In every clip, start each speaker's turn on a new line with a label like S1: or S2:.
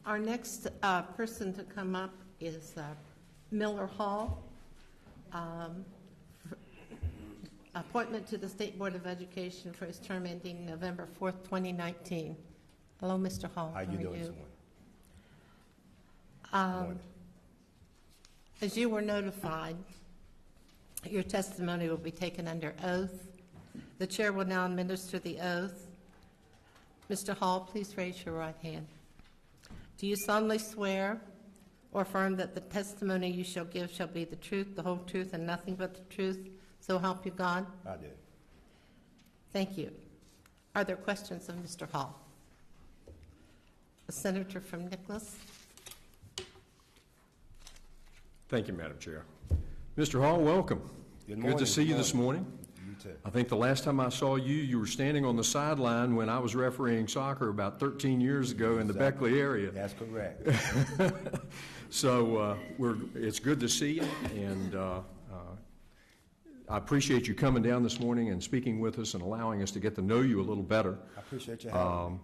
S1: Our next person to come up is Miller Hall. Appointment to the State Board of Education for his term ending November 4th, 2019. Hello, Mr. Hall.
S2: How you doing this morning?
S1: As you were notified, your testimony will be taken under oath. The chair will now administer the oath. Mr. Hall, please raise your right hand. Do you solemnly swear or affirm that the testimony you shall give shall be the truth, the whole truth, and nothing but the truth? So help you God?
S2: I do.
S1: Thank you. Are there questions of Mr. Hall? The senator from Nicholas.
S3: Thank you, Madam Chair. Mr. Hall, welcome.
S2: Good morning.
S3: Good to see you this morning.
S2: You too.
S3: I think the last time I saw you, you were standing on the sideline when I was refereeing soccer about 13 years ago in the Beckley area.
S2: That's correct.
S3: So it's good to see you, and I appreciate you coming down this morning and speaking with us and allowing us to get to know you a little better.
S2: I appreciate you having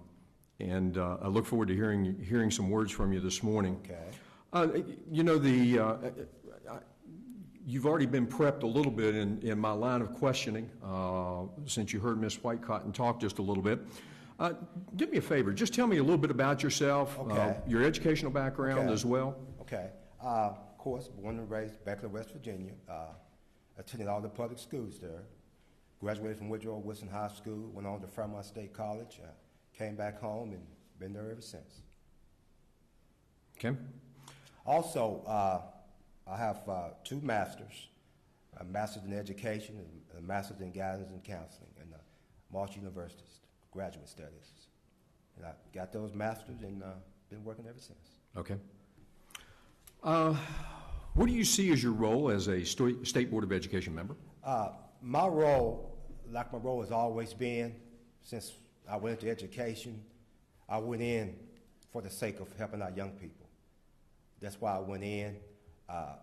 S2: me.
S3: And I look forward to hearing some words from you this morning.
S2: Okay.
S3: You know, you've already been prepped a little bit in my line of questioning since you heard Ms. Whitecotton talk just a little bit. Do me a favor. Just tell me a little bit about yourself,
S2: Okay.
S3: your educational background
S2: Okay.
S3: as well.
S2: Okay. Of course, born and raised Beckley, West Virginia. Attended all the public schools there. Graduated from Woodrow Wilson High School. Went on to Fairmont State College. Came back home and been there ever since.
S3: Okay.
S2: Also, I have two masters, a master's in education and a master's in guidance and counseling in Marshall University's graduate studies. And I got those masters and been working ever since.
S3: Okay. What do you see as your role as a State Board of Education member?
S2: My role, like my role has always been, since I went into education, I went in for the sake of helping our young people. That's why I went in.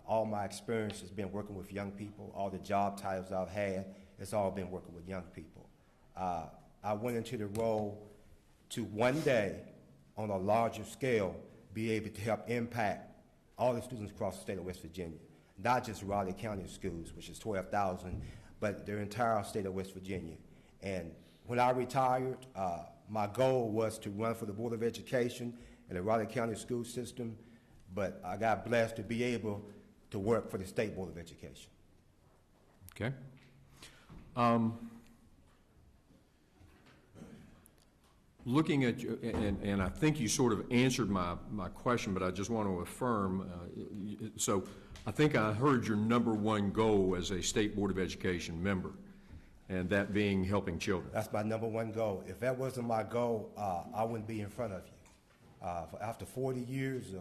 S2: All my experience has been working with young people. All the job titles I've had, it's all been working with young people. I went into the role to one day, on a larger scale, be able to help impact all the students across the state of West Virginia, not just Raleigh County schools, which is 12,000, but their entire state of West Virginia. And when I retired, my goal was to run for the Board of Education in the Raleigh County school system, but I got blessed to be able to work for the State Board of Education.
S3: Okay. Looking at you, and I think you sort of answered my question, but I just want to affirm. So I think I heard your number one goal as a State Board of Education member, and that being helping children.
S2: That's my number one goal. If that wasn't my goal, I wouldn't be in front of you. After 40 years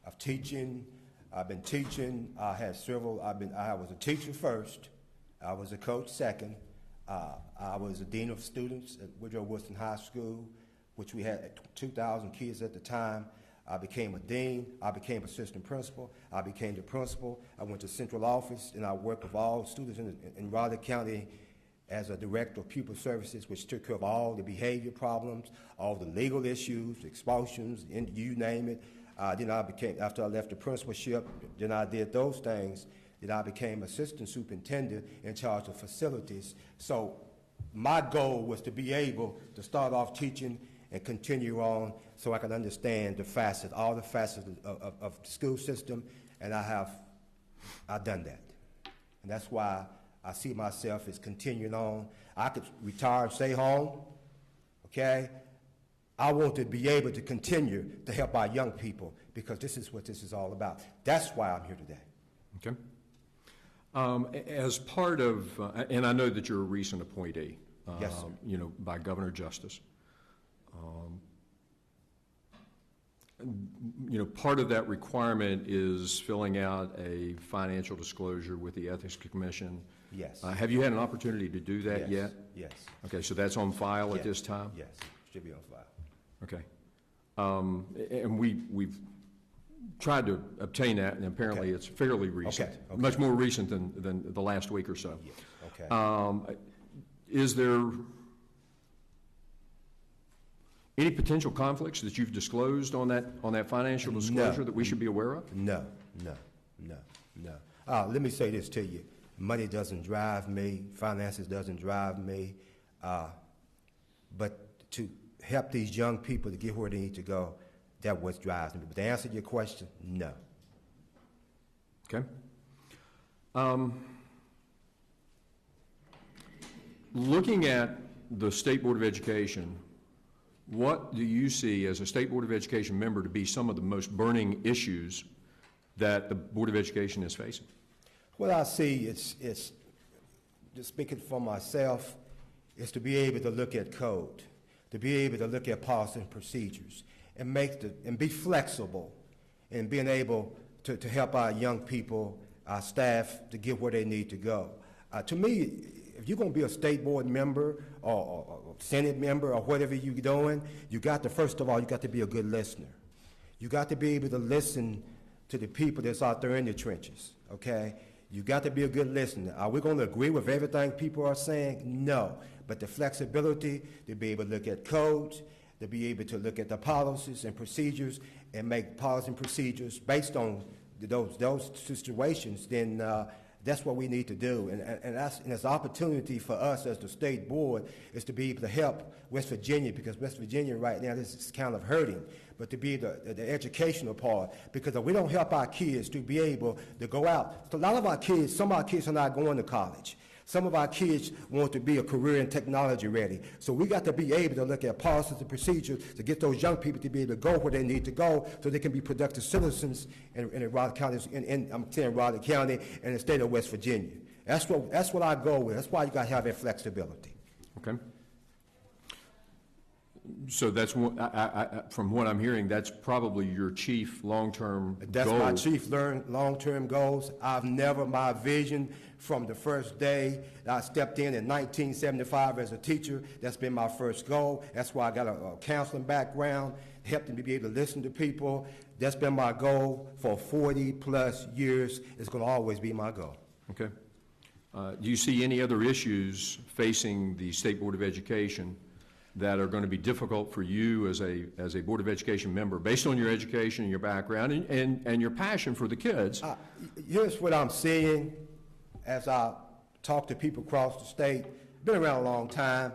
S2: of teaching, I've been teaching. I had several. I was a teacher first. I was a coach second. I was a dean of students at Woodrow Wilson High School, which we had 2,000 kids at the time. I became a dean. I became assistant principal. I became the principal. I went to central office, and I worked with all students in Raleigh County as a director of pupil services, which took care of all the behavior problems, all the legal issues, expulsions, and you name it. Then I became, after I left the principalship, then I did those things. Then I became assistant superintendent in charge of facilities. So my goal was to be able to start off teaching and continue on so I can understand the facets, all the facets of the school system, and I've done that. And that's why I see myself as continuing on. I could retire and stay home, okay? I want to be able to continue to help our young people because this is what this is all about. That's why I'm here today.
S3: Okay. As part of, and I know that you're a recent appointee,
S2: Yes, sir.
S3: You know, by Governor Justice. You know, part of that requirement is filling out a financial disclosure with the Ethics Commission.
S2: Yes.
S3: Have you had an opportunity to do that yet?
S2: Yes.
S3: Okay, so that's on file at this time?
S2: Yes, should be on file.
S3: Okay. And we've tried to obtain that, and apparently
S2: Okay.
S3: it's fairly recent.
S2: Okay.
S3: Much more recent than the last week or so.
S2: Yes. Okay.
S3: Is there Any potential conflicts that you've disclosed on that financial disclosure that we should be aware of?
S2: No. Let me say this to you. Money doesn't drive me. Finances doesn't drive me. But to help these young people to get where they need to go, that's what drives me. But to answer your question, no.
S3: Okay. Looking at the State Board of Education, what do you see as a State Board of Education member to be some of the most burning issues that the Board of Education is facing?
S2: What I see is just speaking for myself, is to be able to look at code, to be able to look at policy and procedures, and be flexible in being able to help our young people, our staff, to get where they need to go. To me, if you're going to be a state board member or Senate member or whatever you're doing, first of all, you got to be a good listener. You got to be able to listen to the people that's out there in the trenches, okay? You got to be a good listener. Are we going to agree with everything people are saying? No. But the flexibility to be able to look at codes, to be able to look at the policies and procedures and make policies and procedures based on those situations, then that's what we need to do. And it's an opportunity for us as the state board is to be able to help West Virginia, because West Virginia right now is kind of hurting, but to be the educational part, because if we don't help our kids to be able to go out, so a lot of our kids, some of our kids are not going to college. Some of our kids want to be a career in technology ready. So we got to be able to look at policies and procedures to get those young people to be able to go where they need to go so they can be productive citizens in Raleigh County, I'm saying Raleigh County and the state of West Virginia. That's what I go with. That's why you got to have that flexibility.
S3: Okay. So that's what, from what I'm hearing, that's probably your chief long-term goal.
S2: That's my chief long-term goals. My vision from the first day that I stepped in 1975 as a teacher, that's been my first goal. That's why I got a counseling background, helping me be able to listen to people. That's been my goal for 40-plus years. It's going to always be my goal.
S3: Okay. Do you see any other issues facing the State Board of Education that are going to be difficult for you as a Board of Education member, based on your education and your background and your passion for the kids?
S2: Here's what I'm seeing as I talk to people across the state. Been around a long time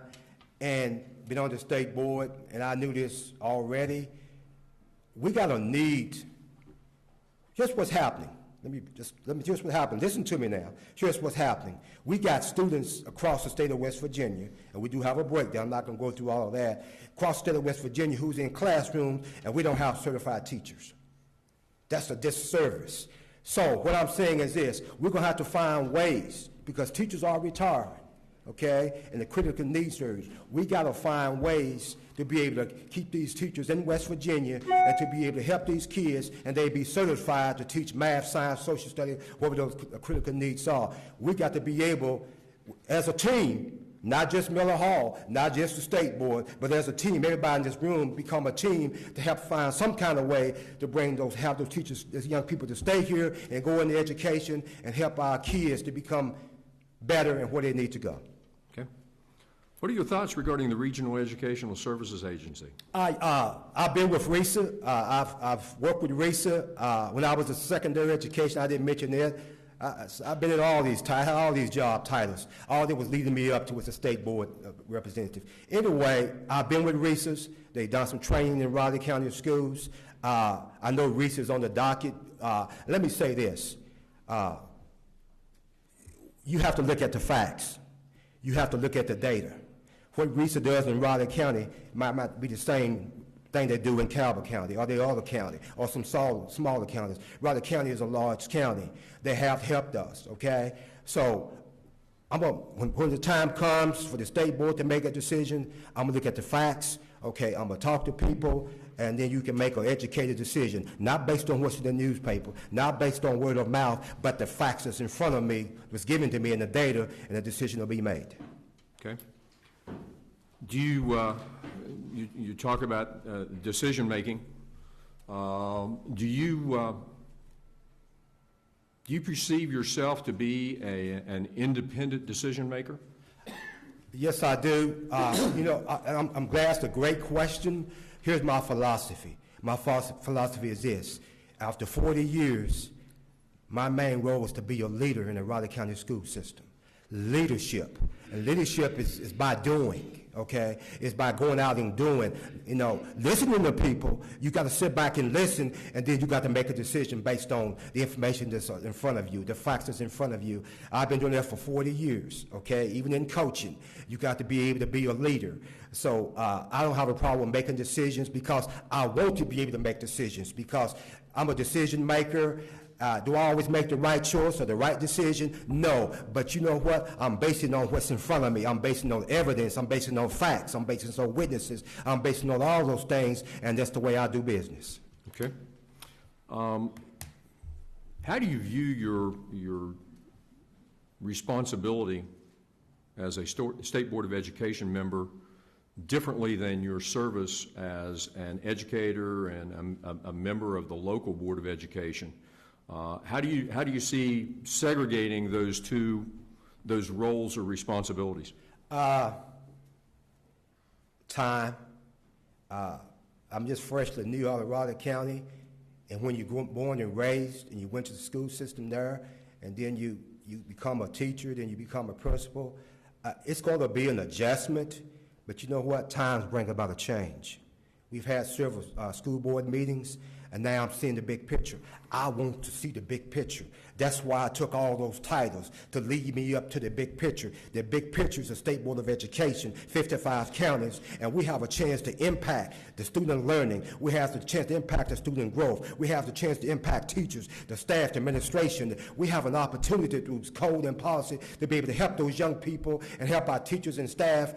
S2: and been on the state board, and I knew this already. We got a need. Here's what's happening. Here's what happened. Listen to me now. Here's what's happening. We got students across the state of West Virginia, and we do have a breakdown. I'm not going to go through all of that. Across the state of West Virginia, who's in classrooms, and we don't have certified teachers. That's a disservice. So what I'm saying is this. We're going to have to find ways, because teachers are retiring, okay, in the critical needs areas. We got to find ways to be able to keep these teachers in West Virginia and to be able to help these kids, and they be certified to teach math, science, social studies, whatever those critical needs are. We got to be able, as a team, not just Miller Hall, not just the state board, but as a team, everybody in this room become a team to help find some kind of way to have those teachers, those young people to stay here and go into education and help our kids to become better and where they need to go.
S3: Okay. What are your thoughts regarding the Regional Educational Services Agency?
S2: I've been with RESA. I've worked with RESA. When I was in secondary education, I didn't mention it. I've been in all these job titles. All that was leading me up to was a state board representative. Anyway, I've been with RESA. They've done some training in Raleigh County schools. I know RESA is on the docket. Let me say this. You have to look at the facts. You have to look at the data. What RESA does in Raleigh County might not be the same thing they do in Calvert County or the other county or some smaller counties. Raleigh County is a large county. They have helped us, okay? So when the time comes for the state board to make a decision, I'm going to look at the facts, okay? I'm going to talk to people, and then you can make an educated decision, not based on what's in the newspaper, not based on word of mouth, but the facts that's in front of me, was given to me in the data, and a decision will be made.
S3: Okay. Do you talk about decision making? Do you perceive yourself to be an independent decision maker?
S2: Yes, I do. I'm glad it's a great question. Here's my philosophy. My philosophy is this. After 40 years, my main role is to be a leader in the Raleigh County school system. Leadership. And leadership is by doing, okay? It's by going out and doing. Listening to people, you got to sit back and listen, and then you got to make a decision based on the information that's in front of you, the facts that's in front of you. I've been doing that for 40 years, okay? Even in coaching, you got to be able to be a leader. So I don't have a problem making decisions because I want to be able to make decisions because I'm a decision maker. Do I always make the right choice or the right decision? No. But you know what? I'm basing on what's in front of me. I'm basing on evidence. I'm basing on facts. I'm basing on witnesses. I'm basing on all those things, and that's the way I do business.
S3: Okay. How do you view your responsibility as a State Board of Education member differently than your service as an educator and a member of the local Board of Education? How do you see segregating those roles or responsibilities?
S2: Time. I'm just freshly new out of Raleigh County, and when you're born and raised and you went to the school system there, and then you become a teacher, then you become a principal, it's going to be an adjustment, but you know what? Times bring about a change. We've had several school board meetings, and now I'm seeing the big picture. I want to see the big picture. That's why I took all those titles, to lead me up to the big picture. The big picture is the State Board of Education, 55 counties, and we have a chance to impact the student learning. We have the chance to impact the student growth. We have the chance to impact teachers, the staff, the administration. We have an opportunity through code and policy to be able to help those young people and help our teachers and staff,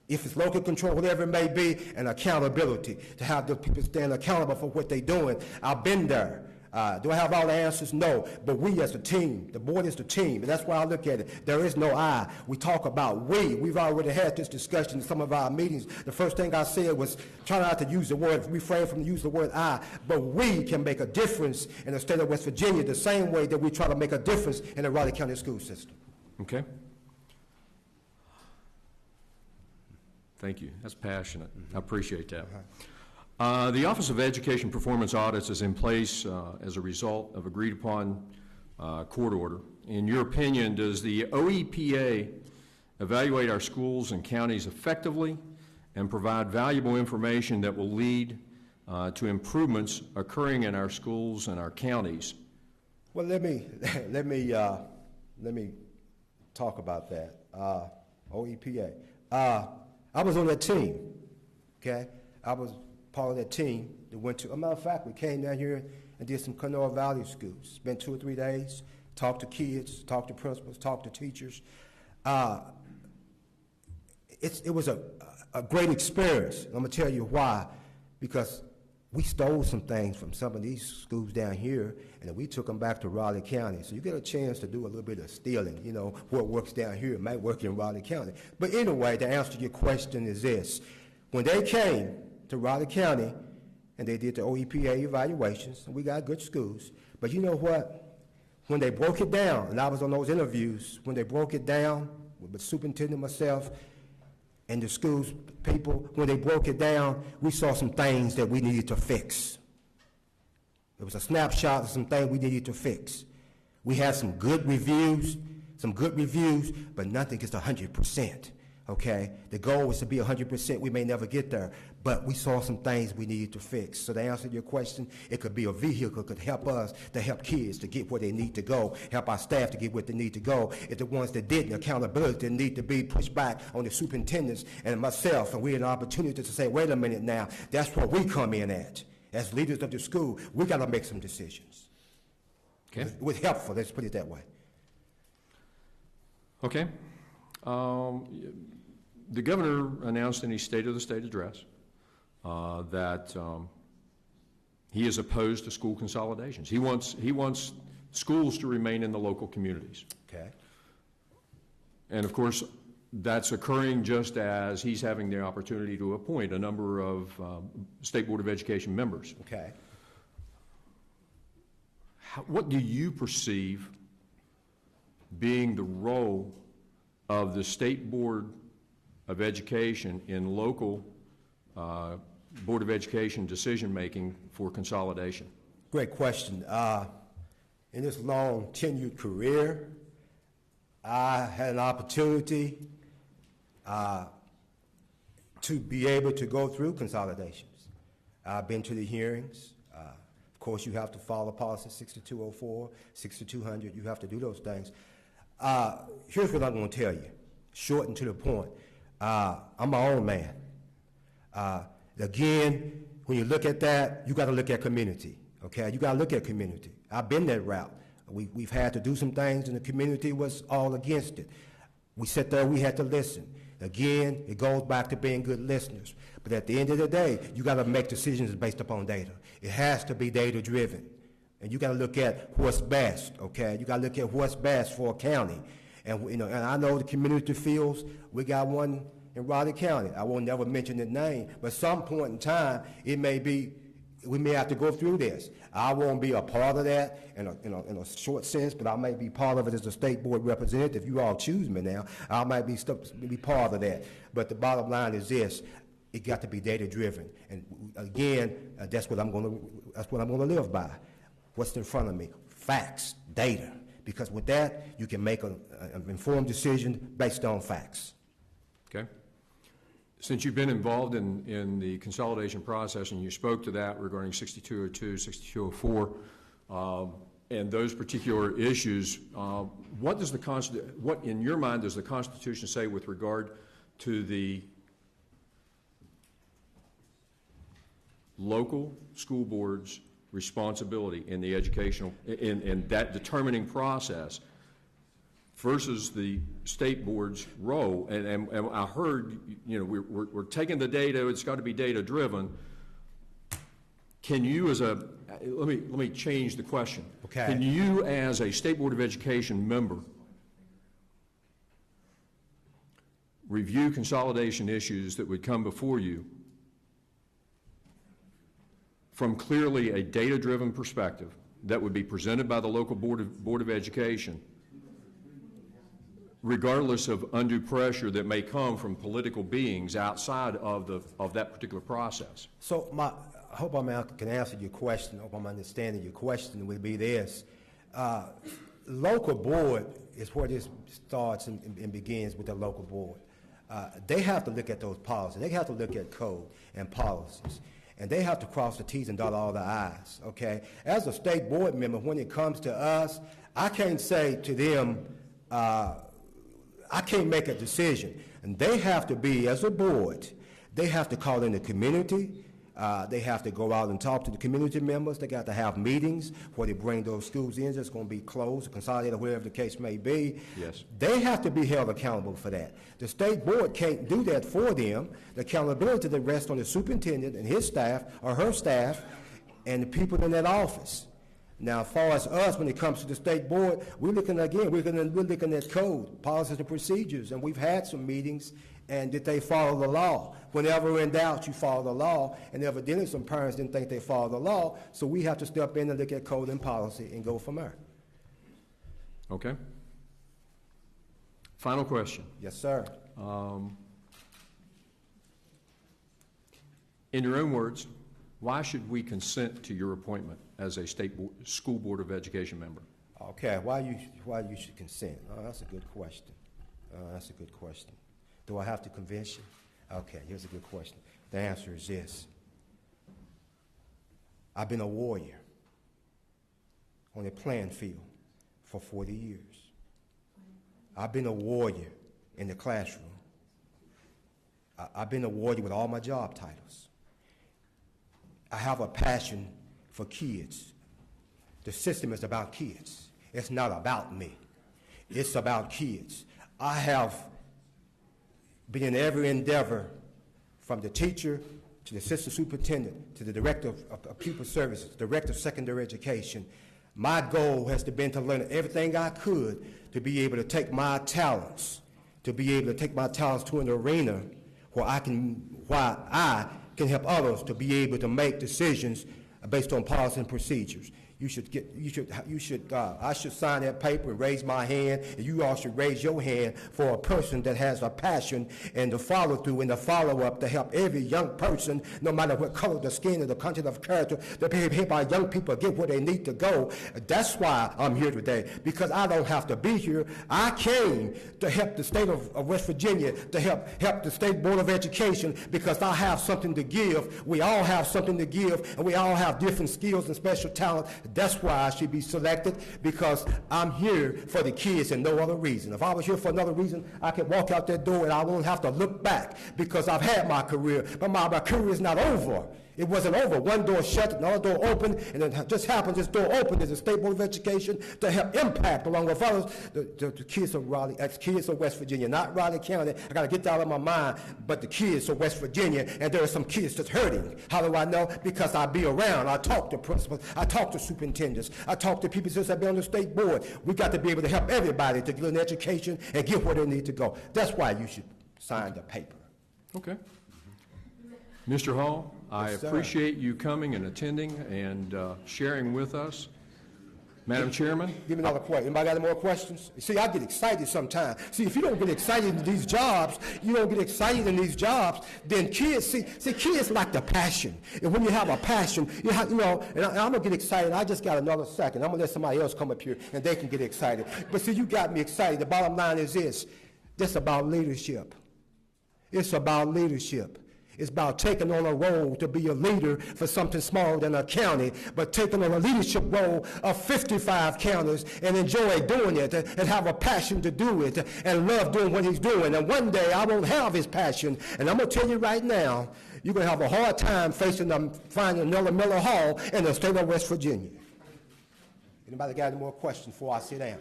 S2: if it's local control, whatever it may be, and accountability, to have the people stand accountable for what they're doing. I've been there. Do I have all the answers? No. But we as a team, the board is the team, and that's why I look at it. There is no I. We talk about we. We've already had this discussion in some of our meetings. The first thing I said was try not to use the word, refrain from use the word I, but we can make a difference in the state of West Virginia the same way that we try to make a difference in the Raleigh County school system.
S3: Okay. Thank you. That's passionate. I appreciate that. The Office of Education Performance Audits is in place as a result of agreed-upon court order. In your opinion, does the OEPA evaluate our schools and counties effectively and provide valuable information that will lead to improvements occurring in our schools and our counties?
S2: Well, let me talk about that. OEPA. I was on that team, okay? I was part of that team that went to, as a matter of fact, we came down here and did some Kanawha Valley schools. Spent 2 or 3 days, talked to kids, talked to principals, talked to teachers. It was a great experience. I'm gonna tell you why. Because we stole some things from some of these schools down here, and then we took them back to Raleigh County. So you get a chance to do a little bit of stealing. You know, what works down here might work in Raleigh County. But anyway, the answer to your question is this. When they came to Raleigh County, and they did the OEPA evaluations, and we got good schools, but you know what? When they broke it down, and I was on those interviews, when they broke it down with the superintendent, myself, and the schools people, when they broke it down, we saw some things that we needed to fix. It was a snapshot of some things we needed to fix. We had some good reviews, but nothing is 100%, okay? The goal is to be 100%. We may never get there, but we saw some things we needed to fix. So to answer your question, it could be a vehicle, could help us to help kids to get where they need to go, help our staff to get where they need to go. If the ones that didn't, accountability need to be pushed back on the superintendents and myself, and we had an opportunity to say, wait a minute now, that's where we come in at. As leaders of the school, we got to make some decisions.
S3: Okay.
S2: With helpful, let's put it that way.
S3: Okay. The governor announced in his State of the State address that he is opposed to school consolidations. He wants schools to remain in the local communities.
S2: Okay.
S3: And of course, that's occurring just as he's having the opportunity to appoint a number of State Board of Education members.
S2: Okay.
S3: What do you perceive being the role of the State Board of education in local Board of Education decision-making for consolidation?
S2: Great question. In this long tenured career, I had an opportunity to be able to go through consolidations. I've been to the hearings. Of course, you have to follow policy 6204, 6200. You have to do those things. Here's what I'm going to tell you, short and to the point. I'm my own man. Again, when you look at that, you got to look at community. Okay, you got to look at community. I've been that route. We've had to do some things, and the community was all against it. We sat there, we had to listen. Again, it goes back to being good listeners. But at the end of the day, you got to make decisions based upon data. It has to be data-driven. And you got to look at what's best, okay? You got to look at what's best for a county. And, you know, and I know the community feels we got one in Raleigh County. I won't never mention the name, but at some point in time, it may be, we may have to go through this. I won't be a part of that in a short sense, but I may be part of it as a state board representative. You all choose me now. I might be part of that. But the bottom line is this: it got to be data driven. And again, that's what I'm going to live by. What's in front of me? Facts, data. Because with that, you can make an informed decision based on facts.
S3: Okay. Since you've been involved in the consolidation process, and you spoke to that regarding 6202, 6204, and those particular issues, what in your mind does the Constitution say with regard to the local school board's responsibility in the educational, in that determining process versus the state board's role? And I heard, you know, we're taking the data, it's got to be data driven. Can you let me change the question.
S2: Okay.
S3: Can you as a State Board of Education member review consolidation issues that would come before you from clearly a data-driven perspective that would be presented by the local Board of Education, regardless of undue pressure that may come from political beings outside of that particular process?
S2: So I hope I can answer your question. I hope I'm understanding your question would be this. Local board is where this starts and begins with the local board. They have to look at those policies. They have to look at code and policies. And they have to cross the T's and dot all the I's, okay? As a state board member, when it comes to us, I can't say to them, I can't make a decision. And they have to be, as a board, they have to call in the community. They have to go out and talk to the community members. They got to have meetings where they bring those schools in that's going to be closed, consolidated, whatever the case may be.
S3: Yes.
S2: They have to be held accountable for that. The state board can't do that for them. The accountability that rests on the superintendent and his staff or her staff and the people in that office. Now, as far as us, when it comes to the state board, we're looking at code, policies and procedures, and we've had some meetings, and did they follow the law? Whenever in doubt, you follow the law, and evidently some parents didn't think they followed the law, so we have to step in and look at code and policy and go from there.
S3: Okay. Final question.
S2: Yes, sir.
S3: In your own words, why should we consent to your appointment as a school board of education member?
S2: Okay, why you should consent? Oh, that's a good question. That's a good question. Do I have to convince you? Okay, here's a good question. The answer is this. I've been a warrior on a playing field for 40 years. I've been a warrior in the classroom. I've been a warrior with all my job titles. I have a passion for kids. The system is about kids. It's not about me. It's about kids. I have been in every endeavor, from the teacher to the assistant superintendent to the director of pupil services, director of secondary education. My goal has been to learn everything I could to be able to take my talents, to an arena where I can help others to be able to make decisions based on policy and procedures. I should sign that paper and raise my hand, and you all should raise your hand for a person that has a passion and the follow-through and the follow-up to help every young person, no matter what color of the skin or the content of character, to help our young people get where they need to go. That's why I'm here today, because I don't have to be here. I came to help the state of West Virginia, to help the State Board of Education, because I have something to give. We all have something to give, and we all have different skills and special talent. That's why I should be selected, because I'm here for the kids and no other reason. If I was here for another reason, I could walk out that door and I won't have to look back, because I've had my career, but my career is not over. It wasn't over. One door shut, another door open, and it just happens this door opened as a State Board of Education to help impact, along with others, the kids of Raleigh, kids of West Virginia, not Raleigh County. I got to get that out of my mind, but the kids of West Virginia, and there are some kids that's hurting. How do I know? Because I be around. I talk to principals. I talk to superintendents. I talk to people since I've been on the State Board. We got to be able to help everybody to get an education and get where they need to go. That's why you should sign the paper.
S3: Okay. Mr. Hall, I
S2: Yes, sir.
S3: appreciate you coming and attending and sharing with us. Madam Chairman?
S2: Give me another question. Anybody got any more questions? See, I get excited sometimes. See, if you don't get excited in these jobs, then kids, kids like the passion. And when you have a passion, and I'm going to get excited. I just got another second. I'm going to let somebody else come up here, and they can get excited. But see, you got me excited. The bottom line is this. This is about leadership. It's about leadership. It's about taking on a role to be a leader for something smaller than a county, but taking on a leadership role of 55 counties and enjoy doing it and have a passion to do it and love doing what he's doing. And one day I won't have his passion. And I'm going to tell you right now, you're going to have a hard time finding another Miller Hall in the state of West Virginia. Anybody got any more questions before I sit down?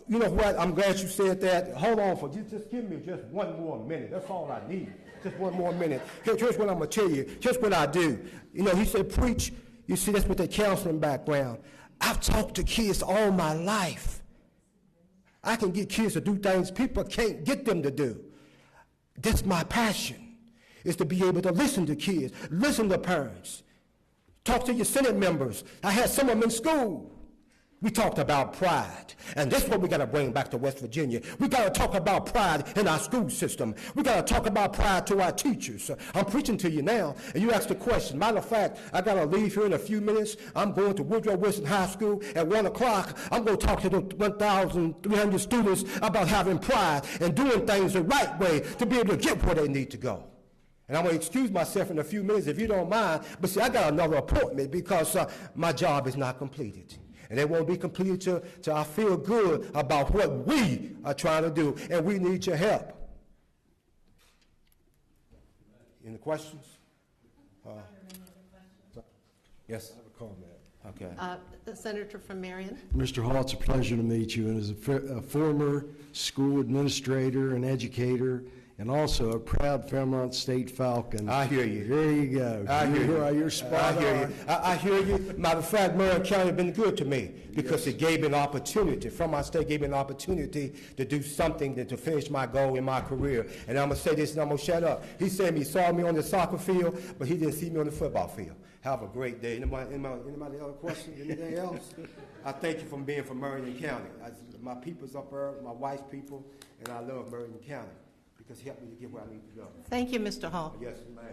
S2: You know what? I'm glad you said that. Hold on for just give me just one more minute. That's all I need. Just one more minute. Here's what I'm going to tell you. Here's what I do. He said, preach. You see, that's with the counseling background. I've talked to kids all my life. I can get kids to do things people can't get them to do. That's my passion, is to be able to listen to kids, listen to parents, talk to your Senate members. I had some of them in school. We talked about pride, and that's what we got to bring back to West Virginia. We got to talk about pride in our school system. We got to talk about pride to our teachers. I'm preaching to you now, and you asked the question. Matter of fact, I got to leave here in a few minutes. I'm going to Woodrow Wilson High School at 1 o'clock. I'm going to talk to the 1,300 students about having pride and doing things the right way to be able to get where they need to go. And I'm going to excuse myself in a few minutes if you don't mind, but see, I got another appointment because my job is not completed. And it won't be completed till I feel good about what we are trying to do, and we need your help. Any questions? Yes? I have a comment. Okay.
S1: The Senator from Marion.
S4: Mr. Hall, it's a pleasure to meet you. And as a former school administrator and educator, and also a proud Fairmont State Falcon.
S2: I hear you.
S4: There you go.
S2: I hear you.
S4: You're spot
S2: I hear
S4: on.
S2: you. I hear you. Matter of fact, Marion County has been good to me because it gave me an opportunity. From my state, gave me an opportunity to do something to finish my goal in my career. And I'm going to say this and I'm going to shut up. He said he saw me on the soccer field, but he didn't see me on the football field. Have a great day. Anybody other questions? Anything else? I thank you for being from Marion County. My people's up there, my wife's people, and I love Marion County because it helped me to get where I need to go.
S1: Thank you, Mr. Hall.
S2: Yes, ma'am.